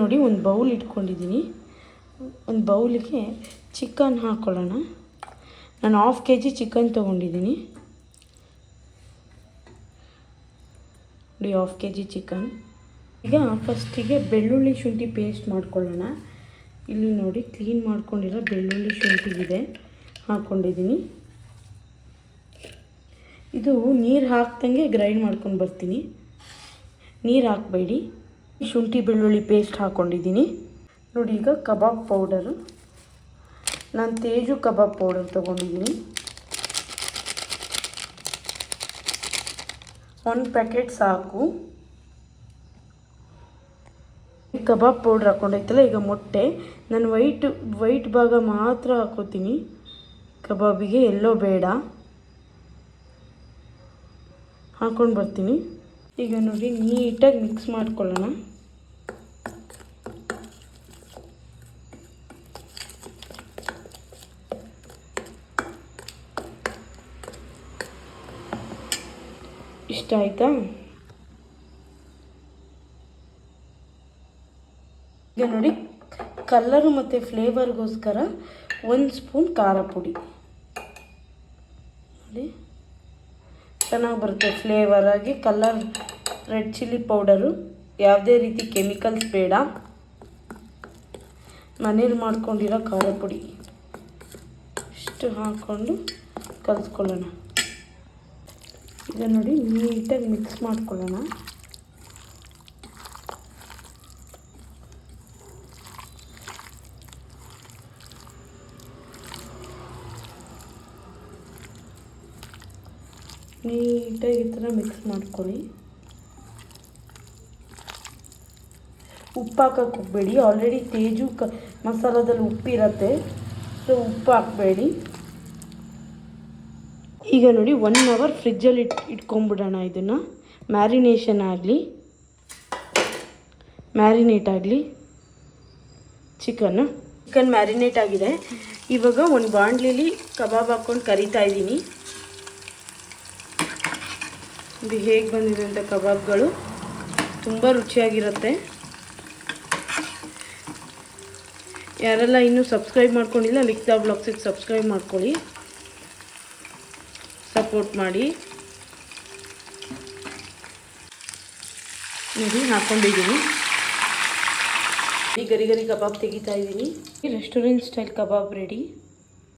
ನೋಡಿ ಒಂದು ಬೌಲ್ ಇಟ್ಕೊಂಡಿದ್ದೀನಿ. ಒಂದು ಬೌಲಿಗೆ ಚಿಕನ್ ಹಾಕ್ಕೊಳ್ಳೋಣ. ನಾನು 1/2 kg ಚಿಕನ್ ತೊಗೊಂಡಿದ್ದೀನಿ. ನೋಡಿ 1/2 kg ಚಿಕನ್. ಈಗ ಫಸ್ಟಿಗೆ ಬೆಳ್ಳುಳ್ಳಿ ಶುಂಠಿ ಪೇಸ್ಟ್ ಮಾಡ್ಕೊಳ್ಳೋಣ. ಇಲ್ಲಿ ನೋಡಿ ಕ್ಲೀನ್ ಮಾಡ್ಕೊಂಡಿರೋ ಬೆಳ್ಳುಳ್ಳಿ ಶುಂಠಿ ಇದೆ, ಹಾಕ್ಕೊಂಡಿದ್ದೀನಿ. ಇದು ನೀರು ಹಾಕ್ದಂಗೆ ಗ್ರೈಂಡ್ ಮಾಡ್ಕೊಂಡು ಬರ್ತೀನಿ, ನೀರು ಹಾಕಬೇಡಿ. ಶುಂಠಿ ಬೆಳ್ಳುಳ್ಳಿ ಪೇಸ್ಟ್ ಹಾಕ್ಕೊಂಡಿದ್ದೀನಿ. ನೋಡಿ ಈಗ ಕಬಾಬ್ ಪೌಡರು, ನಾನು ತೇಜು ಕಬಾಬ್ ಪೌಡರ್ ತೊಗೊಂಡಿದ್ದೀನಿ. 1 ಪ್ಯಾಕೆಟ್ ಸಾಕು. ಕಬಾಬ್ ಪೌಡ್ರ್ ಹಾಕ್ಕೊಂಡೈತಲ್ಲ, ಈಗ ಮೊಟ್ಟೆ ನಾನು ವೈಟ್ ಭಾಗ ಮಾತ್ರ ಹಾಕೋತೀನಿ ಕಬಾಬಿಗೆ, ಎಲ್ಲೋ ಬೇಡ. ಹಾಕ್ಕೊಂಡು ಬರ್ತೀನಿ. ಈಗ ನೋಡಿ ನೀಟಾಗಿ ಮಿಕ್ಸ್ ಮಾಡ್ಕೊಳ್ಳೋಣ. ಇಷ್ಟ ಆಯಿತಾ? ಈಗ ನೋಡಿ ಕಲರು ಮತ್ತು ಫ್ಲೇವರ್ಗೋಸ್ಕರ 1 ಸ್ಪೂನ್ ಖಾರ ಪುಡಿ ನೋಡಿ, ಚೆನ್ನಾಗಿ ಬರುತ್ತೆ ಫ್ಲೇವರ್ ಆಗಿ. ಕಲರ್ ರೆಡ್ ಚಿಲ್ಲಿ ಪೌಡರು, ಯಾವುದೇ ರೀತಿ ಕೆಮಿಕಲ್ಸ್ ಬೇಡ, ಮನೇಲಿ ಮಾಡ್ಕೊಂಡಿರೋ ಖಾರ ಪುಡಿ ಇಷ್ಟು ಹಾಕ್ಕೊಂಡು ಕಲಿಸ್ಕೊಳ್ಳೋಣ. ಈಗ ನೋಡಿ ನೀಟಾಗಿ ಮಿಕ್ಸ್ ಮಾಡ್ಕೊಳ್ಳೋಣ. ನೀಟಾಗಿ ಈ ಥರ ಮಿಕ್ಸ್ ಮಾಡ್ಕೊಳ್ಳಿ. ಉಪ್ಪು ಹಾಕಕ್ಕೆ ಹೋಗಬೇಡಿ, ಆಲ್ರೆಡಿ ತೇಜು ಮಸಾಲದಲ್ಲಿ ಉಪ್ಪಿರುತ್ತೆ, ಸೊ ಉಪ್ಪು ಹಾಕಬೇಡಿ. ಈಗ ನೋಡಿ 1 hour ಫ್ರಿಜ್ಜಲ್ಲಿ ಇಟ್ಕೊಂಬಿಡೋಣ. ಇದನ್ನು ಮ್ಯಾರಿನೇಟ್ ಆಗಲಿ. ಚಿಕನ್ ಮ್ಯಾರಿನೇಟ್ ಆಗಿದೆ. ಇವಾಗ ಒಂದು ಬಾಣಲಿಲಿ ಕಬಾಬ್ ಹಾಕ್ಕೊಂಡು ಕರಿತಾ ಇದ್ದೀನಿ. ಇದು ಹೇಗೆ ಬಂದಿದೆ ಅಂತ ಕಬಾಬ್ಗಳು ತುಂಬ ರುಚಿಯಾಗಿರುತ್ತೆ. ಯಾರೆಲ್ಲ ಇನ್ನೂ ಸಬ್ಸ್ಕ್ರೈಬ್ ಮಾಡ್ಕೊಂಡಿಲ್ಲ ಲಿಖಿತಾ ವ್ಲಾಗ್ಸಿಗೆ ಸಬ್ಸ್ಕ್ರೈಬ್ ಮಾಡ್ಕೊಳ್ಳಿ, ಸಪೋರ್ಟ್ ಮಾಡಿ. ನೋಡಿ ಹಾಕ್ಕೊಂಡಿದ್ದೀನಿ. ಈ ಗರಿ ಕಬಾಬ್ ತೆಗಿತಾ ಇದ್ದೀನಿ. Restaurant style kebab ready.